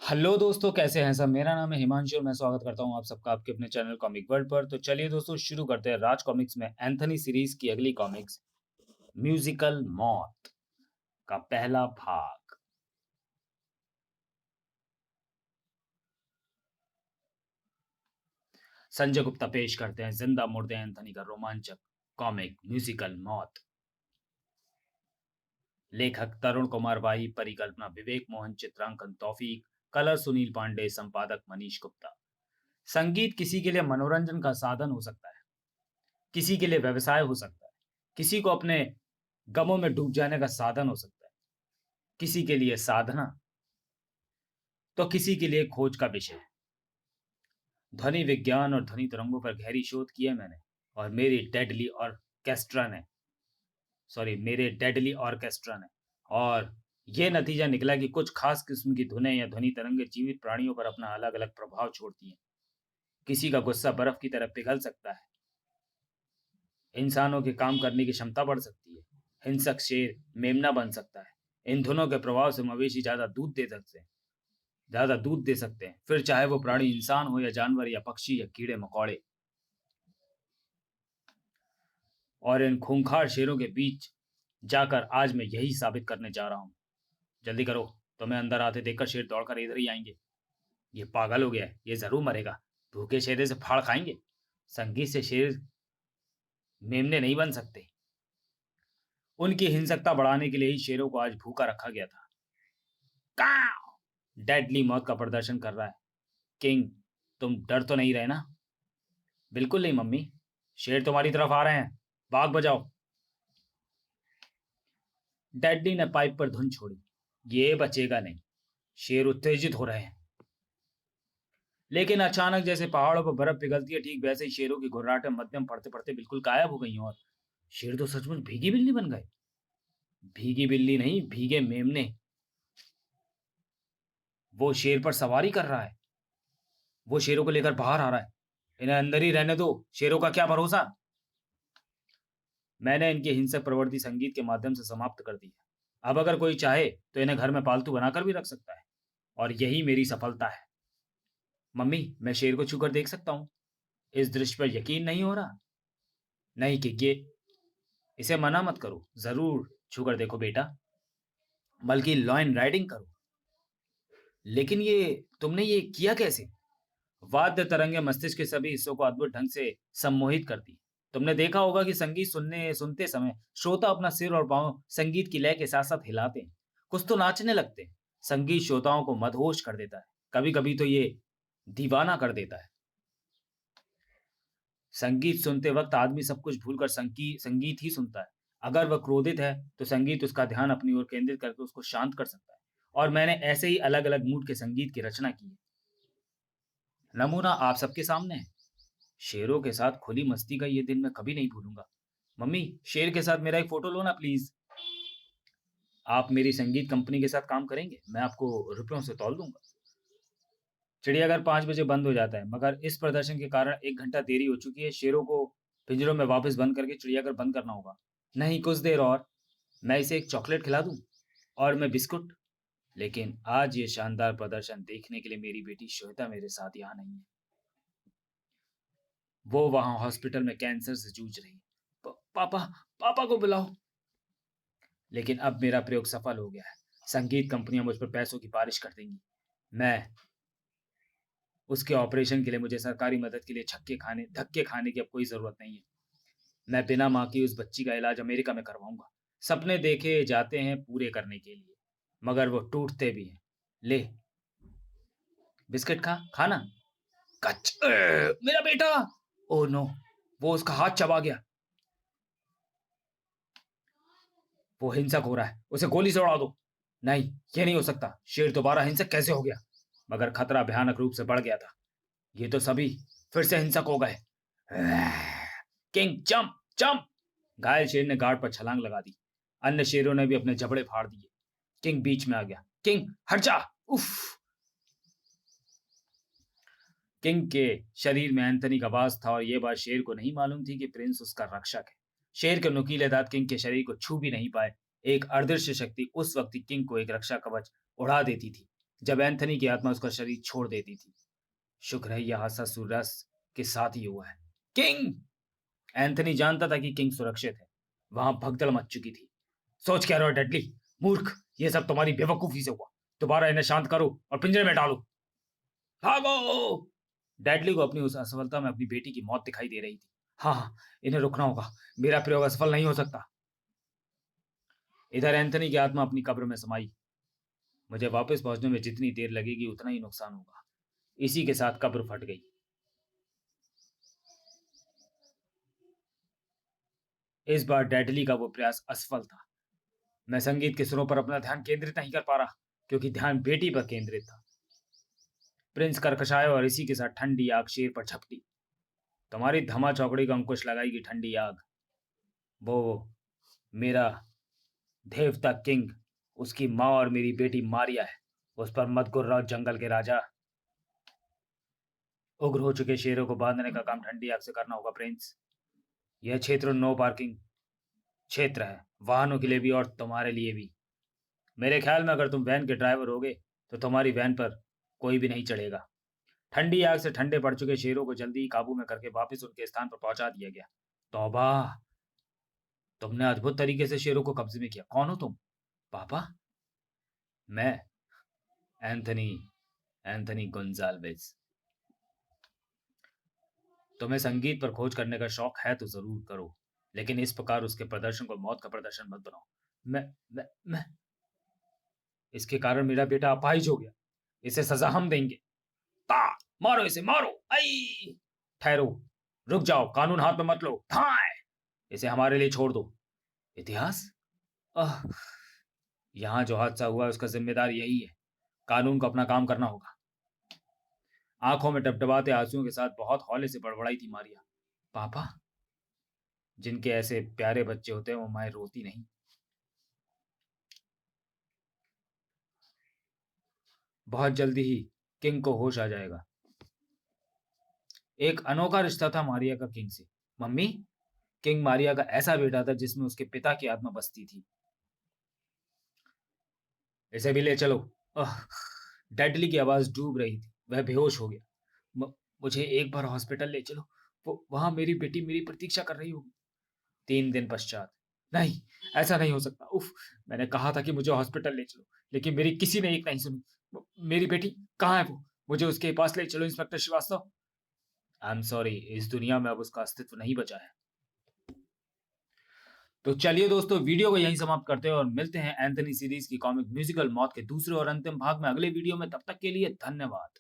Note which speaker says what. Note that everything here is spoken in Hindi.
Speaker 1: हेलो दोस्तों, कैसे हैं सब? मेरा नाम है हिमांशु और मैं स्वागत करता हूं आप सबका आपके अपने चैनल कॉमिक वर्ल्ड पर। तो चलिए दोस्तों, शुरू करते हैं राज कॉमिक्स में एंथनी सीरीज की अगली कॉमिक्स, म्यूजिकल मौत का पहला भाग। संजय गुप्ता पेश करते हैं जिंदा मुर्दे एंथनी का रोमांचक कॉमिक म्यूजिकल मौत। लेखक तरुण कुमार वाही, परिकल्पना विवेक मोहन, चित्रांकन तौफीक, कलर सुनील पांडे, संपादक मनीष गुप्ता। संगीत किसी के लिए मनोरंजन का साधन हो सकता है, किसी के लिए व्यवसाय हो सकता है, किसी को अपने गमों में डूब जाने का साधन हो सकता है, किसी के लिए साधना, तो किसी के लिए खोज का विषय। ध्वनि विज्ञान और ध्वनि तरंगों पर गहरी शोध की है मैंने, और मेरे डेडली ऑर्केस्ट्रा ने, और ये नतीजा निकला कि कुछ खास किस्म की धुनें या ध्वनि तरंगें जीवित प्राणियों पर अपना अलग अलग प्रभाव छोड़ती हैं। किसी का गुस्सा बर्फ की तरह पिघल सकता है, इंसानों के काम करने की क्षमता बढ़ सकती है, हिंसक शेर मेमना बन सकता है। इन धुनों के प्रभाव से मवेशी ज्यादा दूध दे सकते हैं, फिर चाहे वो प्राणी इंसान हो या जानवर या पक्षी या कीड़े मकोड़े। और इन खूंखार शेरों के बीच जाकर आज मैं यही साबित करने जा रहा हूं। जल्दी करो, तुम्हें अंदर आते देखकर शेर दौड़कर इधर ही आएंगे। ये पागल हो गया है, ये जरूर मरेगा। भूखे शेरे से फाड़ खाएंगे। संगीत से शेर मेमने नहीं बन सकते। उनकी हिंसकता बढ़ाने के लिए ही शेरों को आज भूखा रखा गया था। काव! डेडली मौत का प्रदर्शन कर रहा है। किंग, तुम डर तो नहीं रहे ना? बिल्कुल नहीं मम्मी, शेर तुम्हारी तरफ आ रहे हैं, बाग बजाओ। डैडी ने पाइप पर धुन छोड़ी। ये बचेगा नहीं, शेर उत्तेजित हो रहे हैं। लेकिन अचानक जैसे पहाड़ों पर बर्फ पिघलती है, ठीक वैसे ही शेरों की घुर्राटें मध्यम पड़ते पड़ते बिल्कुल गायब हो गई, और शेर तो सचमुच भीगी बिल्ली बन गए। भीगी बिल्ली नहीं, भीगे मेमने। वो शेर पर सवारी कर रहा है। वो शेरों को लेकर बाहर आ रहा है। इन्हें अंदर ही रहने दो, शेरों का क्या भरोसा। मैंने इनकी हिंसक प्रवृत्ति संगीत के माध्यम से समाप्त कर दी है। अब अगर कोई चाहे तो इन्हें घर में पालतू बनाकर भी रख सकता है, और यही मेरी सफलता है। मम्मी, मैं शेर को छूकर देख सकता हूँ? इस दृश्य पर यकीन नहीं हो रहा? नहीं कि ये, इसे मना मत करो, जरूर छूकर देखो बेटा, बल्कि लॉइन राइडिंग करो। लेकिन तुमने ये किया कैसे? वाद्य तरंगे मस्तिष्क के सभी हिस्सों को अद्भुत ढंग से सम्मोहित करती है। तुमने देखा होगा कि संगीत सुनते समय श्रोता अपना सिर और पांव संगीत की लय के साथ साथ हिलाते हैं, कुछ तो नाचने लगते हैं। संगीत श्रोताओं को मदहोश कर देता है, कभी कभी तो ये दीवाना कर देता है। संगीत सुनते वक्त आदमी सब कुछ भूलकर संगीत ही सुनता है। अगर वह क्रोधित है तो संगीत उसका ध्यान अपनी ओर केंद्रित करके उसको शांत कर सकता है। और मैंने ऐसे ही अलग अलग मूड के संगीत की रचना की है। नमूना आप सबके सामने है। शेरों के साथ खुली मस्ती का ये दिन मैं कभी नहीं भूलूंगा। मम्मी, शेर के साथ मेरा एक फोटो लो ना प्लीज। आप मेरी संगीत कंपनी के साथ काम करेंगे, मैं आपको रुपयों से तौल दूंगा। चिड़ियाघर 5 बजे बंद हो जाता है, मगर इस प्रदर्शन के कारण 1 घंटा देरी हो चुकी है। शेरों को पिंजरों में वापस बंद करके चिड़ियाघर बंद करना होगा। नहीं, कुछ देर और, मैं इसे एक चॉकलेट खिला दूं, और मैं बिस्कुट। लेकिन आज ये शानदार प्रदर्शन देखने के लिए मेरी बेटी श्वेता मेरे साथ यहाँ नहीं है। वो वहां हॉस्पिटल में कैंसर से जूझ रही है। पापा, पापा को बुलाओ। लेकिन अब मेरा प्रयोग सफल हो गया है। संगीत कंपनियां मुझ पर पैसों की बारिश कर देंगी। मैं उसके ऑपरेशन के लिए मुझे सरकारी मदद के लिए धक्के खाने की अब कोई जरूरत नहीं है। मैं बिना माँ की उस बच्ची का इलाज अमेरिका में करवाऊंगा। सपने देखे जाते हैं पूरे करने के लिए, मगर वो टूटते भी हैं। ले, बिस्किट खाना। कच, मेरा बेटा। ओह नो, वो उसका हाथ चबा गया। वो हिंसक हो रहा है, उसे गोली से उड़ा दो। नहीं, ये नहीं हो सकता। शेर दोबारा हिंसक कैसे हो गया? मगर खतरा भयानक रूप से बढ़ गया था। ये तो सभी फिर से हिंसक हो गए। King, jump jump! घायल शेर ने गार्ड पर छलांग लगा दी। अन्य शेरों ने भी अपने जबड़े फाड़ दिए। किंग बीच में आ गया। किंग, हट जा! उफ! किंग के शरीर में एंथनी का वास था, और यह बात शेर को नहीं मालूम थी कि प्रिंस उसका रक्षक है। शेर के नुकीले दांत किंग के शरीर को छू भी नहीं पाए। एक अदृश्य शक्ति उस वक्त किंग को एक रक्षा कवच उड़ा देती थी। जब एंथनी की आत्मा उसका शरीर छोड़ देती थी। शुक्र है यह हादसा सूरज के साथ ही हुआ है। किंग! एंथनी जानता था कि किंग सुरक्षित है। वहां भगदड़ मच चुकी थी। सोच क्या रहे हो डेडली? मूर्ख! ये सब तुम्हारी बेवकूफी से हुआ। दोबारा इन्हें शांत करो और पिंजरे में डालो। भागो! डेडली को अपनी उस असफलता में अपनी बेटी की मौत दिखाई दे रही थी। हाँ, इन्हें रुकना होगा। मेरा प्रयोग असफल नहीं हो सकता। इधर एंथनी की आत्मा अपनी कब्र में समाई। मुझे वापस पहुंचने में जितनी देर लगेगी उतना ही नुकसान होगा। इसी के साथ कब्र फट गई। इस बार डेडली का वो प्रयास असफल था। मैं संगीत के सुरों पर अपना ध्यान केंद्रित नहीं कर पा रहा, क्योंकि ध्यान बेटी पर केंद्रित था। प्रिंस करकशाए और इसी के साथ ठंडी आग शेर पर झपटी। तुम्हारी धमा चौकड़ी का अंकुश लगाएगी ठंडी आग। वो मेरा देवता किंग, उसकी माँ और मेरी बेटी मारिया है। उस पर मत गुर्राओ जंगल के राजा। उग्र हो चुके शेरों को बांधने का काम ठंडी आग से करना होगा प्रिंस। यह क्षेत्र नो पार्किंग क्षेत्र है, वाहनों के लिए भी और तुम्हारे लिए भी। मेरे ख्याल में अगर तुम वैन के ड्राइवर होगे तो तुम्हारी वैन पर कोई भी नहीं चढ़ेगा। ठंडी आग से ठंडे पड़ चुके शेरों को जल्दी ही काबू में करके वापस उनके स्थान पर पहुंचा दिया गया। तौबा! तुमने अद्भुत तरीके से शेरों को कब्जे में किया। कौन हो तुम? पापा? मैं एंथनी एंथनी गोंजाल्वेज। तुम्हें संगीत पर खोज करने का शौक है तो जरूर करो, लेकिन इस प्रकार उसके प्रदर्शन को मौत का प्रदर्शन मत बनाओ। मैं इसके कारण मेरा बेटा अपाहिज हो गया। इसे सजा हम देंगे। ता! मारो इसे, मारो! आई! ठहरो! रुक जाओ, कानून हाथ में मत लो। धाए! इसे हमारे लिए छोड़ दो। इतिहास? आह! यहाँ जो हादसा हुआ है उसका जिम्मेदार यही है। कानून को अपना काम करना होगा। आंखों में टपटपाते आंसुओं के साथ बहुत हौले से बड़बड़ाई थी मारिया। पापा? जिनके ऐसे प्यारे बच्चे होते हैं वो माए रोती नहीं। बहुत जल्दी ही किंग को होश आ जाएगा। एक अनोखा रिश्ता था मारिया का किंग से। मम्मी, किंग मारिया का ऐसा बेटा था जिसमें उसके पिता की आत्मा बसती थी। इसे भी ले चलो। आह! डेडली की आवाज डूब रही थी। वह बेहोश हो गया। म- मुझे एक बार हॉस्पिटल ले चलो। वो वहां मेरी बेटी मेरी प्रतीक्षा कर रही होगी। 3 दिन पश्चात। नहीं, ऐसा नहीं हो सकता। उफ! मैंने कहा था कि मुझे हॉस्पिटल ले चलो, लेकिन मेरी किसी ने एक नहीं सुनी। मेरी बेटी कहाँ है वो? मुझे उसके पास ले चलो inspector Shrivastava. I am sorry, इस दुनिया में अब उसका अस्तित्व नहीं बचा है। तो चलिए दोस्तों, वीडियो को यहीं समाप्त करते हैं और मिलते हैं एंथनी सीरीज की कॉमिक म्यूजिकल मौत के दूसरे और अंतिम भाग में अगले वीडियो में। तब तक के लिए धन्यवाद।